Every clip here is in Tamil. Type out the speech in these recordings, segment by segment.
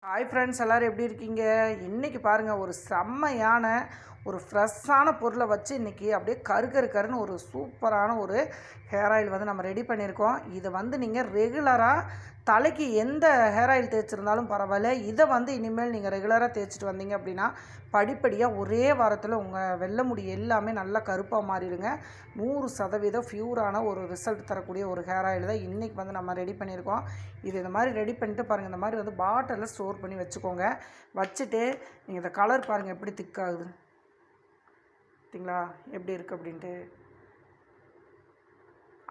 ஹாய் ஃப்ரெண்ட்ஸ், எல்லோரும் எப்படி இருக்கீங்க? இன்றைக்கி பாருங்கள், ஒரு செம்மையான ஒரு ஃப்ரெஷ்ஷான பொருளை வச்சு இன்றைக்கி அப்படியே கருன்னு ஒரு சூப்பரான ஒரு ஹேர் ஆயில் வந்து நம்ம ரெடி பண்ணியிருக்கோம். இதை வந்து நீங்கள் ரெகுலராக தலைக்கு எந்த ஹேர் ஆயில் தேய்ச்சிருந்தாலும் பரவாயில்ல, இதை வந்து இனிமேல் நீங்கள் ரெகுலராக தேய்ச்சிட்டு வந்தீங்க அப்படின்னா படிப்படியாக ஒரே வாரத்தில் உங்கள் வெள்ளை முடி எல்லாமே நல்லா கருப்பாக மாறிடுங்க. 100% ப்யூரான ஒரு ரிசல்ட் தரக்கூடிய ஒரு ஹேர் ஆயில் தான் இன்றைக்கி வந்து நம்ம ரெடி பண்ணியிருக்கோம். இது இந்த மாதிரி ரெடி பண்ணிட்டு பாருங்கள், இந்த மாதிரி வந்து பாட்டிலில் ஸ்டோர் பண்ணி வச்சுக்கோங்க. வச்சுட்டு நீங்கள் இந்த கலர் பாருங்கள் எப்படி திக்காகுது, பார்த்தீங்களா எப்படி இருக்குது அப்படின்ட்டு.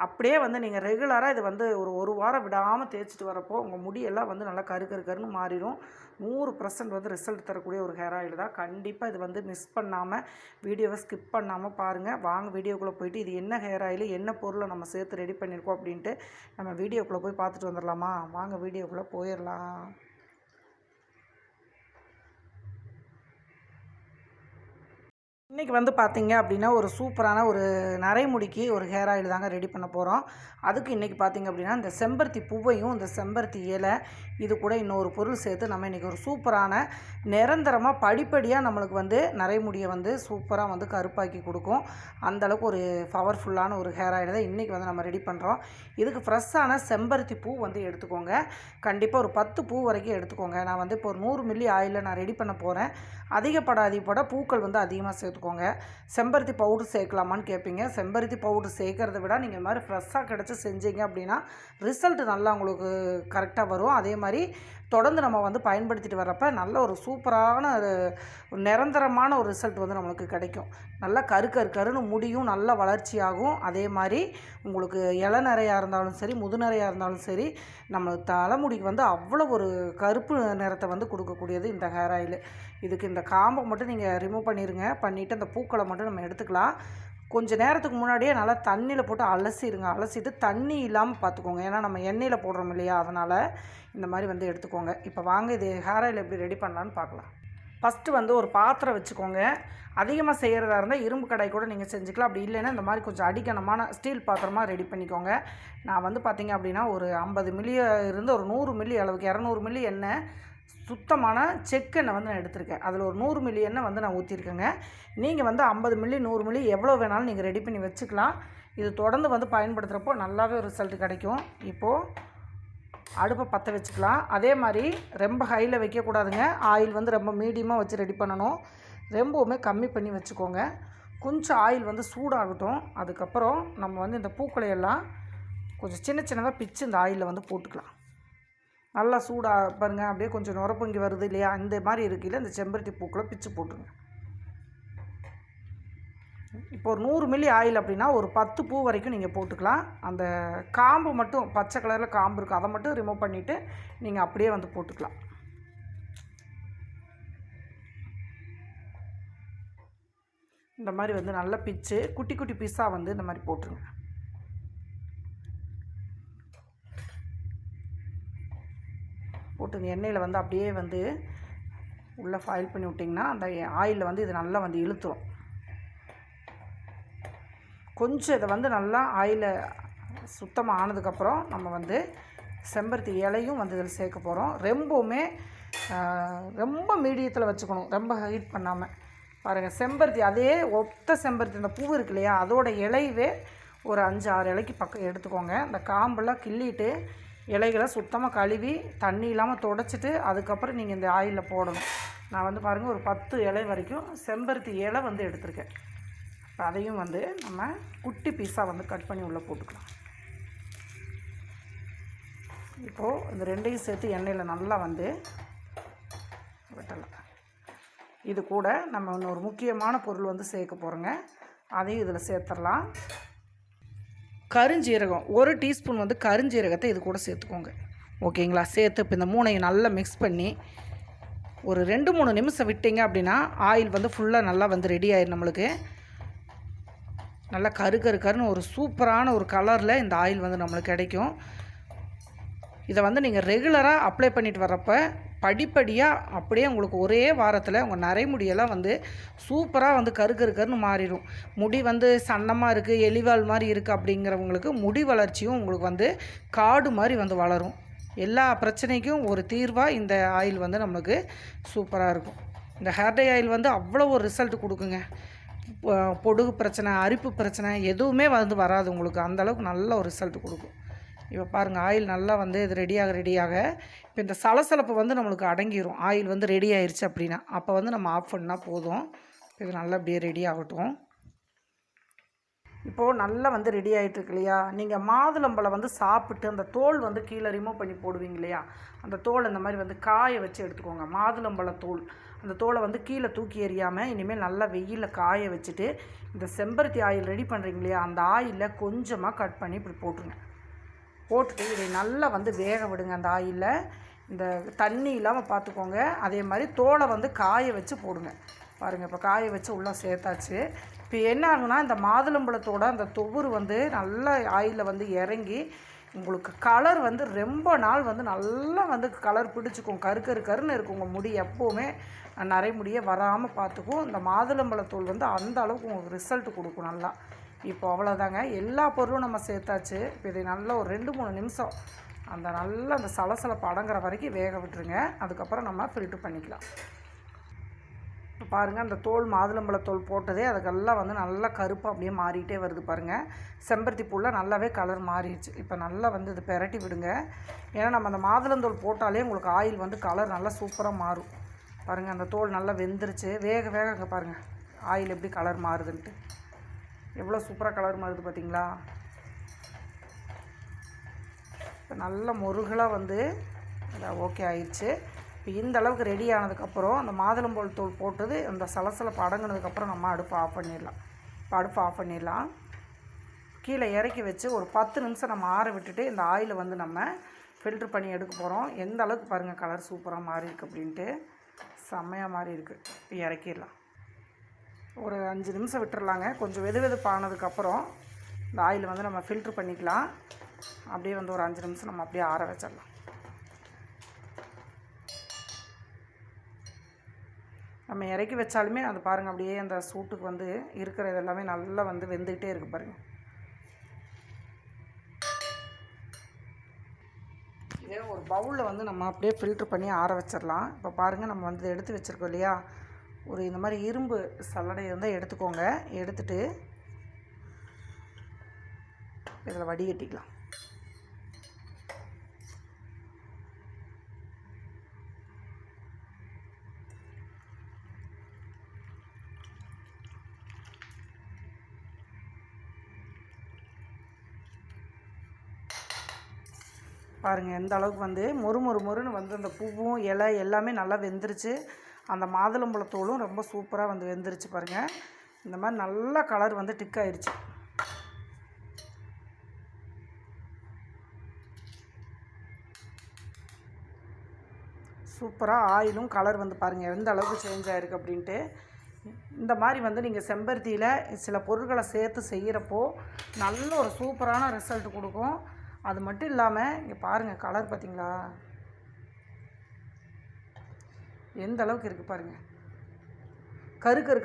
அப்படியே வந்து நீங்கள் ரெகுலராக இது வந்து ஒரு வாரம் விடாமல் தேய்ச்சிட்டு வரப்போ உங்கள் முடியெல்லாம் வந்து நல்லா கருன்னு மாறிடும். 100% வந்து ரிசல்ட் தரக்கூடிய ஒரு ஹேர் ஆயில் தான். கண்டிப்பாக இது வந்து மிஸ் பண்ணாமல் வீடியோவை ஸ்கிப் பண்ணாமல் பாருங்கள். வாங்க வீடியோக்குள்ளே போயிட்டு இது என்ன ஹேர் ஆயில், என்ன பொருளை நம்ம சேர்த்து ரெடி பண்ணியிருக்கோம் அப்படின்ட்டு நம்ம வீடியோக்குள்ளே போய் பார்த்துட்டு வந்துடலாமா? வாங்க வீடியோக்குள்ளே போயிடலாம். இன்றைக்கி வந்து பார்த்திங்க அப்படின்னா ஒரு சூப்பரான ஒரு நரைமுடிக்கு ஒரு ஹேர் ஆயில் தாங்க ரெடி பண்ண போகிறோம். அதுக்கு இன்றைக்கி பார்த்திங்க அப்படின்னா இந்த செம்பருத்தி பூவையும் இந்த செம்பருத்தி இலை இது கூட இன்னொரு பொருள் சேர்த்து நம்ம இன்றைக்கி ஒரு சூப்பரான நிரந்தரமாக படிப்படியாக நம்மளுக்கு வந்து நரைமுடியை வந்து சூப்பராக வந்து கருப்பாக்கி கொடுக்கும். அந்தளவுக்கு ஒரு பவர்ஃபுல்லான ஒரு ஹேர் ஆயில் தான் இன்றைக்கி வந்து நம்ம ரெடி பண்ணுறோம். இதுக்கு ஃப்ரெஷ்ஷான செம்பருத்தி பூ வந்து எடுத்துக்கோங்க. கண்டிப்பாக ஒரு 10 பூ வரைக்கும் எடுத்துக்கோங்க. நான் வந்து இப்போ ஒரு 100 மில்லி ஆயிலில் நான் ரெடி பண்ண போகிறேன். அதிகப்பட பூக்கள் வந்து அதிகமாக சேர்த்துக்கோங்க. செம்பருத்தி பவுடர் சேர்க்கலாமான்னு கேட்பீங்க. செம்பருத்தி பவுடர் சேர்க்கறத விட நீங்கள் இந்த மாதிரி ஃப்ரெஷ்ஷாக கிடச்சி செஞ்சீங்க அப்படின்னா ரிசல்ட் நல்லா உங்களுக்கு கரெக்டாக வரும். அதே மாதிரி தொடர்ந்து நம்ம வந்து பயன்படுத்திட்டு வரப்போ நல்ல ஒரு சூப்பரான நிரந்தரமான ஒரு ரிசல்ட் வந்து நம்மளுக்கு கிடைக்கும். நல்லா கருன்னு முடியும், நல்ல வளர்ச்சியாகும். அதே மாதிரி உங்களுக்கு இலை நிறையாக இருந்தாலும் சரி, முதுநரையாக இருந்தாலும் சரி, நம்ம தலைமுடிக்கு வந்து அவ்வளோ ஒரு கருப்பு நிறத்தை வந்து கொடுக்கக்கூடியது இந்த ஹேர் ஆயில். இதுக்கு இந்த காம்பை மட்டும் நீங்கள் ரிமூவ் பண்ணிடுங்க. பண்ணிவிட்டு அந்த பூக்களை மட்டும் நம்ம எடுத்துக்கலாம். கொஞ்சம் நேரத்துக்கு முன்னாடியே நல்லா தண்ணியில் போட்டு அலசிடுங்க. அலசிட்டு தண்ணி இல்லாமல் பார்த்துக்கோங்க. ஏன்னா நம்ம எண்ணெயில் போடுறோம் இல்லையா, அதனால் இந்த மாதிரி வந்து எடுத்துக்கோங்க. இப்போ வாங்க இது ஹேர் ஆயில் எப்படி ரெடி பண்ணலான்னு பார்க்கலாம். ஃபஸ்ட்டு வந்து ஒரு பாத்திரம் வச்சுக்கோங்க. அதிகமாக செய்கிறதா இருந்தால் இரும்பு கடாய் கூட நீங்கள் செஞ்சுக்கலாம். அப்படி இல்லைன்னா இந்த மாதிரி கொஞ்சம் அடிக்கணமான ஸ்டீல் பாத்திரமாக ரெடி பண்ணிக்கோங்க. நான் வந்து பார்த்திங்க அப்படின்னா ஒரு 50 மில்லி இருந்து ஒரு 100 மில்லி அளவுக்கு 200 மில்லி எண்ணெய் சுத்தமான செக்கெண்ணெய் வந்து நான் எடுத்திருக்கேன். அதில் ஒரு 100 மில்லி எண்ணெய் வந்து நான் ஊற்றிருக்கேங்க. நீங்கள் வந்து 50 மில்லி 100 மில்லி எவ்வளோ வேணாலும் நீங்கள் ரெடி பண்ணி வச்சுக்கலாம். இது தொடர்ந்து வந்து பயன்படுத்துகிறப்போ நல்லாவே ஒரு ரிசல்ட் கிடைக்கும். இப்போது அடுப்பை பற்ற வச்சுக்கலாம். அதே மாதிரி ரொம்ப ஹையில் வைக்கக்கூடாதுங்க. ஆயில் வந்து ரொம்ப மீடியமாக வச்சு ரெடி பண்ணணும். ரொம்பவுமே கம்மி பண்ணி வச்சுக்கோங்க. கொஞ்சம் ஆயில் வந்து சூடாகட்டும். அதுக்கப்புறம் நம்ம வந்து இந்த பூக்களையெல்லாம் கொஞ்சம் சின்னதாக பிச்சு இந்த ஆயிலில் வந்து போட்டுக்கலாம். நல்லா சூடாக பாருங்கள், அப்படியே கொஞ்சம் நுரப்பொங்கி வருது இல்லையா, இந்த மாதிரி இருக்கையில் இந்த செம்பருத்தி பூக்களை பிச்சு போட்டுருங்க. இப்போ ஒரு 100 மில்லி ஆயில் அப்படின்னா ஒரு 10 பூ வரைக்கும் நீங்கள் போட்டுக்கலாம். அந்த காம்பு மட்டும் பச்சை கலரில் காம்பு இருக்குது, அதை மட்டும் ரிமூவ் பண்ணிவிட்டு நீங்கள் அப்படியே வந்து போட்டுக்கலாம். இந்த மாதிரி வந்து நல்லா பிச்சு குட்டி குட்டி பீஸாக வந்து இந்த மாதிரி போட்டுருங்க. போட்டு இந்த எண்ணெயில் வந்து அப்படியே வந்து உள்ளே ஃபாயில் பண்ணி விட்டிங்கன்னா அந்த ஆயிலில் வந்து இது நல்லா வந்து இழுத்துரும். கொஞ்சம் இதை வந்து நல்லா ஆயிலை சுத்தமாக ஆனதுக்கப்புறம் நம்ம வந்து செம்பருத்தி இலையும் வந்து இதில் சேர்க்க போகிறோம். ரொம்ப மீடியத்தில் வச்சுக்கணும், ரொம்ப ஹீட் பண்ணாமல். பாருங்கள், செம்பருத்தி அதே ஒத்த செம்பருத்தி இந்த பூ இருக்கு இல்லையா, அதோட இலையவே ஒரு 5-6 இலைக்கு பக்கம் எடுத்துக்கோங்க. இந்த காம்பெல்லாம் கிள்ளிட்டு இலைகளை சுத்தமாக கழுவி தண்ணி இல்லாமல் துடைச்சிட்டு அதுக்கப்புறம் நீங்கள் இந்த ஆயிலில் போடணும். நான் வந்து பாருங்கள் ஒரு 10 இலை வரைக்கும் செம்பருத்தி இலை வந்து எடுத்திருக்கேன். அதையும் வந்து நம்ம குட்டி பீஸாக வந்து கட் பண்ணி உள்ளே போட்டுக்கலாம். இப்போது இந்த ரெண்டையும் சேர்த்து எண்ணெயில் நல்லா வந்து வெட்டலாம். இது கூட நம்ம இன்னொரு முக்கியமான பொருள் வந்து சேர்க்க போகிறோங்க. அதையும் இதில் சேர்த்துடலாம். கருஞ்சீரகம் 1 டீஸ்பூன் வந்து கருஞ்சீரகத்தை இது கூட சேர்த்துக்கோங்க. ஓகேங்களா? சேர்த்து இப்போ இந்த 3ஐயும் நல்லா மிக்ஸ் பண்ணி ஒரு 2-3 நிமிஷம் விட்டிங்க அப்படின்னா ஆயில் வந்து ஃபுல்லாக நல்லா வந்து ரெடி ஆயிடும். நம்மளுக்கு நல்லா கருன்னு ஒரு சூப்பரான ஒரு கலரில் இந்த ஆயில் வந்து நம்மளுக்கு கிடைக்கும். இதை வந்து நீங்கள் ரெகுலராக அப்ளை பண்ணிட்டு வர்றப்போ படிப்படியாக அப்படியே உங்களுக்கு ஒரே வாரத்தில் உங்கள் நரைமுடியெல்லாம் வந்து சூப்பராக வந்து கருன்னு மாறிடும். முடி வந்து சன்னமாக இருக்குது, எலிவால் மாதிரி இருக்குது அப்படிங்கிறவங்களுக்கு முடி வளர்ச்சியும் உங்களுக்கு வந்து காடு மாதிரி வந்து வளரும். எல்லா பிரச்சனைக்கும் ஒரு தீர்வாக இந்த ஆயில் வந்து நம்மளுக்கு சூப்பராக இருக்கும். இந்த ஹேர் டை ஆயில் வந்து அவ்வளோ ஒரு ரிசல்ட் கொடுக்குங்க. பொடுகு பிரச்சனை, அரிப்பு பிரச்சனை எதுவுமே வந்து வராது உங்களுக்கு. அந்தளவுக்கு நல்ல ஒரு ரிசல்ட் கொடுக்கும். இப்போ பாருங்கள், ஆயில் நல்லா வந்து இது ரெடியாக இப்போ இந்த சலசலப்பு வந்து நம்மளுக்கு அடங்கிடும். ஆயில் வந்து ரெடி ஆயிடுச்சு அப்படின்னா அப்போ வந்து நம்ம ஆஃப் பண்ணால் போதும். இது நல்லா அப்படியே ரெடி ஆகட்டும். இப்போது நல்லா வந்து ரெடி ஆகிட்டுருக்கு இல்லையா? நீங்கள் மாதுளம்பழம் வந்து சாப்பிட்டு அந்த தோல் வந்து கீழே ரிமூவ் பண்ணி போடுவீங்க இல்லையா? அந்த தோல் இந்த மாதிரி வந்து காய வச்சு எடுத்துக்கோங்க. மாதுளம்பழ தோல் அந்த தோலை வந்து கீழே தூக்கி எறியாமல் இனிமேல் நல்லா வெயிலில் காய வச்சுட்டு இந்த செம்பருத்தி ஆயில் ரெடி பண்ணுறீங்க இல்லையா? அந்த ஆயிலில் கொஞ்சமாக கட் பண்ணி இப்படி போட்டுருங்க. போட்டுட்டு இதை நல்லா வந்து வேக விடுங்க. அந்த ஆயிலில் இந்த தண்ணி இல்லாமல் பார்த்துக்கோங்க. அதே மாதிரி தோலை வந்து காய வச்சு போடுங்க. பாருங்கள், இப்போ காய வச்சு உள்ளே சேர்த்தாச்சு. இப்போ என்ன ஆகுனா, இந்த மாதுளம்பழத்தோட அந்த தொவுறு வந்து நல்லா ஆயிலில் வந்து இறங்கி உங்களுக்கு கலர் வந்து ரொம்ப நாள் வந்து நல்லா வந்து கலர் பிடிச்சிக்கும். கருன்னு இருக்கும். உங்கள் முடி எப்போவுமே நரைமுடியே வராமல் பார்த்துக்கும். இந்த மாதுளம்பழத்தூள் வந்து அந்த அளவுக்கு உங்களுக்கு ரிசல்ட் கொடுக்கும் நல்லா. இப்போ அவ்வளோதாங்க, எல்லா பொருளும் நம்ம சேர்த்தாச்சு. இப்போ இதை நல்லா ஒரு 2-3 நிமிஷம் அந்த நல்லா அந்த சலசலப்பு அடங்குற வரைக்கும் வேக விட்டுருங்க. அதுக்கப்புறம் நம்ம ஃபில்ட்ரு பண்ணிக்கலாம். இப்போ பாருங்கள், அந்த தோல் மாதுளம்பழத்தோல் போட்டதே அதுக்கெல்லாம் வந்து நல்லா கருப்பாக அப்படியே மாறிட்டே வருது பாருங்கள். செம்பருத்தி பூவில் நல்லாவே கலர் மாறிடுச்சு. இப்போ நல்லா வந்து இது பெரட்டி விடுங்க. ஏன்னா நம்ம அந்த மாதுளந்தோல் போட்டாலே உங்களுக்கு ஆயில் வந்து கலர் நல்லா சூப்பராக மாறும். பாருங்கள், அந்த தோல் நல்லா வெந்துருச்சு. வேக அங்கே பாருங்கள் ஆயில் எப்படி கலர் மாறுதுன்ட்டு. எவ்வளோ சூப்பராக கலர் மாறுது பார்த்தீங்களா? இப்போ நல்ல முருகலாக வந்து ஓகே ஆயிடுச்சு. இப்போ இந்த அளவுக்கு ரெடி ஆனதுக்கப்புறம் அந்த மாதுளம்பழ தூள் போட்டது அந்த சலசலப்பு அடங்கினதுக்கப்புறம் நம்ம அடுப்பை ஆஃப் பண்ணிடலாம். இப்போ அடுப்பை ஆஃப் பண்ணிடலாம். கீழே இறக்கி வச்சு ஒரு 10 நிமிஷம் நம்ம ஆற விட்டுட்டு இந்த ஆயிலை வந்து நம்ம ஃபில்ட்ரு பண்ணி எடுக்க போகிறோம். எந்த அளவுக்கு பாருங்கள் கலர் சூப்பராக மாறி இருக்குது அப்படின்ட்டு. செம்மையாக மாறி இருக்குது. இப்போ இறக்கிடலாம். ஒரு 5 நிமிஷம் விட்டுறலாங்க. கொஞ்சம் வெதுவெதுப்பானதுக்கப்புறம் இந்த ஆயில் வந்து நம்ம ஃபில்ட்ரு பண்ணிக்கலாம். அப்படியே வந்து ஒரு 5 நிமிஷம் நம்ம அப்படியே ஆற வச்சிடலாம். நம்ம இறக்கி வச்சாலுமே அது பாருங்கள் அப்படியே அந்த சூட்டுக்கு வந்து இருக்கிறது எல்லாமே நல்லா வந்து வெந்துக்கிட்டே இருக்குது பாருங்கள். இதே ஒரு பவுலில் வந்து நம்ம அப்படியே ஃபில்ட்ரு பண்ணி ஆற வச்சிடலாம். இப்போ பாருங்கள், நம்ம வந்து எடுத்து வச்சுருக்கோம் இல்லையா? ஒரு இந்த மாதிரி இரும்பு சல்லடை இருந்தால் எடுத்துக்கோங்க. எடுத்துகிட்டு இதில் வடிகட்டிக்கலாம். பாருங்கள், எந்த அளவுக்கு வந்து மொறுன்னு வந்து அந்த பூவும் இலை எல்லாமே நல்லா வெந்துருச்சு. அந்த மாதுளம்பழத்தோலும் ரொம்ப சூப்பராக வந்து வெந்துருச்சு பாருங்கள். இந்த மாதிரி நல்ல கலர் வந்து டிக் ஆயிடுச்சு. சூப்பராக ஆயிலும் கலர் வந்து பாருங்கள் எந்த அளவுக்கு சேஞ்ச் ஆகிருக்கு அப்படின்ட்டு. இந்த மாதிரி வந்து நீங்கள் செம்பருத்தியில் சில பொருட்களை சேர்த்து செய்கிறப்போ நல்ல ஒரு சூப்பரான ரிசல்ட் கொடுக்கும். அது மட்டும் இல்லாமல் இங்கே பாருங்கள் கலர் பார்த்திங்களா எந்த அளவுக்கு இருக்குது பாருங்கள்.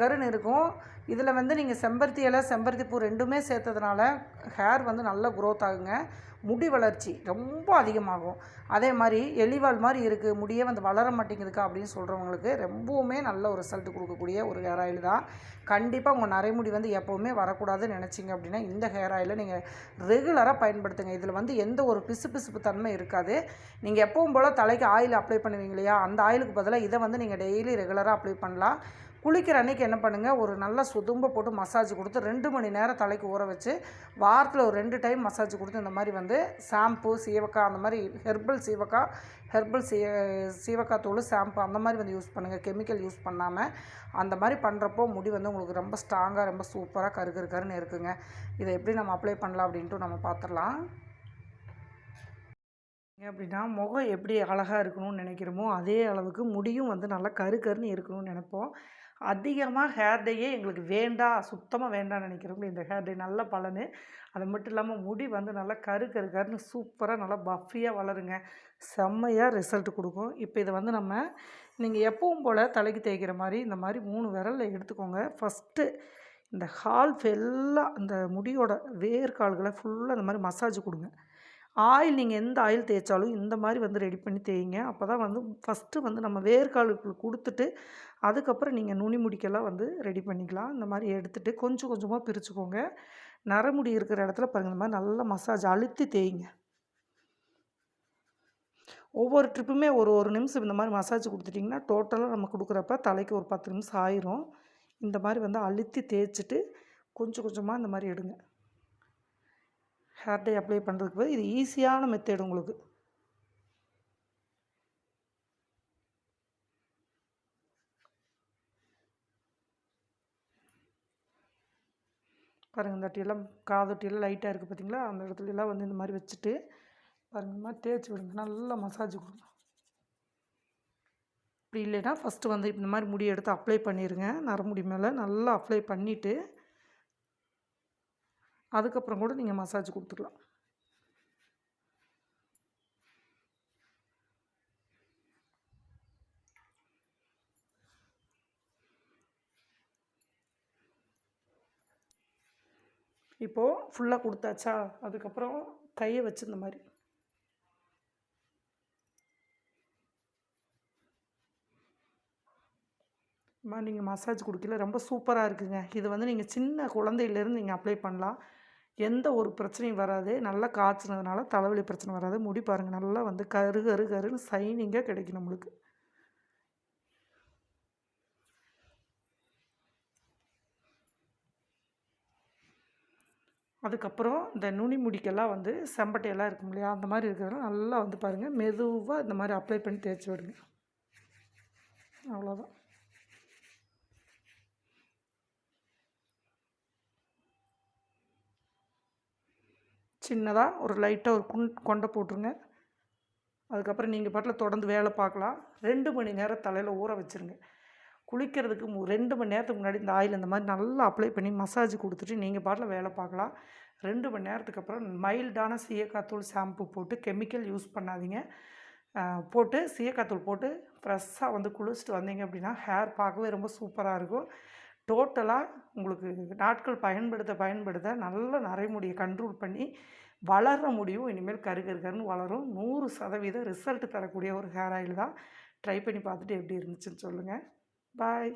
கருன்னு இருக்கும். இதில் வந்து நீங்கள் செம்பருத்தி இலை செம்பருத்தி பூ ரெண்டுமே சேர்த்ததுனால ஹேர் வந்து நல்ல க்ரோத் ஆகுங்க. முடி வளர்ச்சி ரொம்ப அதிகமாகும். அதே மாதிரி எலிவால் மாதிரி இருக்குது, முடியே வந்து வளர மாட்டேங்குதுக்கா அப்படின்னு சொல்கிறவங்களுக்கு ரொம்பவுமே நல்ல ஒரு ரிசல்ட் கொடுக்கக்கூடிய ஒரு ஹேர் ஆயில் தான். கண்டிப்பாக உங்கள் நரைமுடி வந்து எப்போவுமே வரக்கூடாதுன்னு நினச்சிங்க அப்படின்னா இந்த ஹேர் ஆயிலை நீங்கள் ரெகுலராக பயன்படுத்துங்க. இதில் வந்து எந்த ஒரு பிசுப்பு தன்மை இருக்காது. நீங்கள் எப்பவும் போல் தலைக்கு ஆயில் அப்ளை பண்ணுவீங்க இல்லையா? அந்த ஆயிலுக்கு பதிலாக இதை வந்து நீங்கள் டெய்லி ரெகுலராக அப்ளை பண்ணலாம். குளிக்கிற அன்றைக்கி என்ன பண்ணுங்கள், ஒரு நல்ல சுதும்பை போட்டு மசாஜ் கொடுத்து 2 மணி நேரம் தலைக்கு ஊற வச்சு வாரத்தில் ஒரு 2 டைம் மசாஜ் கொடுத்து இந்த மாதிரி வந்து ஷாம்பு சீவக்காய் அந்த மாதிரி ஹெர்பல் சீவக்காய் தூள் ஷாம்பு அந்த மாதிரி வந்து யூஸ் பண்ணுங்கள். கெமிக்கல் யூஸ் பண்ணாமல் அந்த மாதிரி பண்ணுறப்போ முடி வந்து உங்களுக்கு ரொம்ப ஸ்ட்ராங்காக ரொம்ப சூப்பராக கருன்னு இருக்குங்க. இதை எப்படி நம்ம அப்ளை பண்ணலாம் அப்படின்ட்டு நம்ம பார்த்துடலாம். அப்படின்னா முகம் எப்படி அழகாக இருக்கணும்னு நினைக்கிறோமோ அதே அளவுக்கு முடியும் வந்து நல்லா கருன்னு இருக்கணும்னு நினைப்போம். அதிகமாக ஹேர் டேயே எங்களுக்கு வேண்டாம், சுத்தமாக வேண்டாம்னு நினைக்கிறவங்க இந்த ஹேர் டே நல்ல பலனு. அது மட்டும் இல்லாமல் முடி வந்து நல்லா கருன்னு சூப்பராக நல்லா பஃபியாக வளருங்க. செம்மையாக ரிசல்ட் கொடுக்கும். இப்போ இதை வந்து நீங்கள் எப்பவும் போல் தலைக்கு தேய்க்கிற மாதிரி இந்த மாதிரி 3 விரலில் எடுத்துக்கோங்க. ஃபஸ்ட்டு இந்த ஹால்ஃப் எல்லாம் அந்த முடியோட வேர்க்கால்களை ஃபுல்லாக இந்த மாதிரி மசாஜ் கொடுங்க. ஆயில் நீங்கள் எந்த ஆயில் தேய்ச்சாலும் இந்த மாதிரி வந்து ரெடி பண்ணி தேய்ங்க. அப்போ தான் வந்து ஃபஸ்ட்டு வந்து நம்ம வேர்க்காலுக்கு கொடுத்துட்டு அதுக்கப்புறம் நீங்கள் நுனி முடிக்கெல்லாம் வந்து ரெடி பண்ணிக்கலாம். இந்த மாதிரி எடுத்துகிட்டு கொஞ்சம் கொஞ்சமாக பிரிச்சுக்கோங்க. நரமுடி இருக்கிற இடத்துல பாருங்கள், இந்த மாதிரி நல்லா மசாஜ் அழுத்தி தேய்ங்க. ஒவ்வொரு ட்ரிப்புமே ஒரு ஒரு நிமிஷம் இந்த மாதிரி மசாஜ் கொடுத்துட்டிங்கன்னா டோட்டலாக நம்ம கொடுக்குறப்ப தலைக்கு ஒரு 10 நிமிஷம் ஆயிரும். இந்த மாதிரி வந்து அழுத்தி தேய்ச்சிட்டு கொஞ்சம் கொஞ்சமாக இந்த மாதிரி எடுங்க. ஹேர் டை அப்ளை பண்ணுறதுக்கு இது ஈஸியான மெத்தேடு உங்களுக்கு. பாருங்கள், இந்த அட்டியெல்லாம் காதொட்டியெல்லாம் லைட்டாக இருக்குது பார்த்தீங்களா, அந்த இடத்துலலாம் வந்து இந்த மாதிரி வச்சுட்டு பாருங்கள், இந்த மாதிரி தேய்ச்சி விடுங்க. நல்லா மசாஜ் கொடுங்க. அப்படி இல்லைன்னா ஃபஸ்ட்டு வந்து இந்த மாதிரி முடி எடுத்து அப்ளை பண்ணிடுங்க. நரமுடி மேலே நல்லா அப்ளை பண்ணிவிட்டு அதுக்கப்புறம் கூட நீங்கள் மசாஜ் கொடுத்துக்கலாம். இப்போது ஃபுல்லாக கொடுத்தாச்சா, அதுக்கப்புறம் கையை வச்சு இந்த மாதிரி நீங்கள் மசாஜ் கொடுக்கல, ரொம்ப சூப்பராக இருக்குங்க. இது வந்து நீங்கள் சின்ன குழந்தையிலேருந்து நீங்கள் அப்ளை பண்ணலாம். எந்த ஒரு பிரச்சனையும் வராது. நல்லா காய்ச்சினதுனால தலைவலி பிரச்சனை வராது. முடி பாருங்கள், நல்லா வந்து கரு கரு கருன்னு சைனிங்காக கிடைக்கும் நம்மளுக்கு. அதுக்கப்புறம் இந்த நுனி முடிக்கெல்லாம் வந்து செம்பட்டையெல்லாம் இருக்கும் இல்லையா, அந்த மாதிரி இருக்கிறதெல்லாம் நல்லா வந்து பாருங்கள், மெதுவாக இந்த மாதிரி அப்ளை பண்ணி தேய்ச்சி விடுங்க. அவ்வளோதான். சின்னதாக ஒரு லைட்டாக ஒரு கொண்டை போட்டுருங்க. அதுக்கப்புறம் நீங்கள் பாட்டில் தொடர்ந்து வேலை பார்க்கலாம். 2 மணி நேரம் தலையில் ஊற வச்சுருங்க. குளிக்கிறதுக்கு 2 மணி நேரத்துக்கு முன்னாடி இந்த ஆயில் இந்த மாதிரி நல்லா அப்ளை பண்ணி மசாஜ் கொடுத்துட்டு நீங்கள் பாட்டில் வேலை பார்க்கலாம். 2 மணி நேரத்துக்கு அப்புறம் மைல்டான சீயக்காத்தூள் ஷாம்பு போட்டு, கெமிக்கல் யூஸ் பண்ணாதீங்க, போட்டு சீயக்காத்தூள் போட்டு ஃப்ரெஷ்ஷாக வந்து குளிச்சுட்டு வந்தீங்க அப்படின்னா ஹேர் பார்க்கவே ரொம்ப சூப்பராக இருக்கும். டோட்டலாக உங்களுக்கு நாட்கள் பயன்படுத்த நல்ல நரைமுடியை கண்ட்ரோல் பண்ணி வளர முடியும். இனிமேல் கருன்னு வளரும். 100% ரிசல்ட் தரக்கூடிய ஒரு ஹேர் ஆயில் தான். ட்ரை பண்ணி பார்த்துட்டு எப்படி இருந்துச்சுன்னு சொல்லுங்கள். பாய்.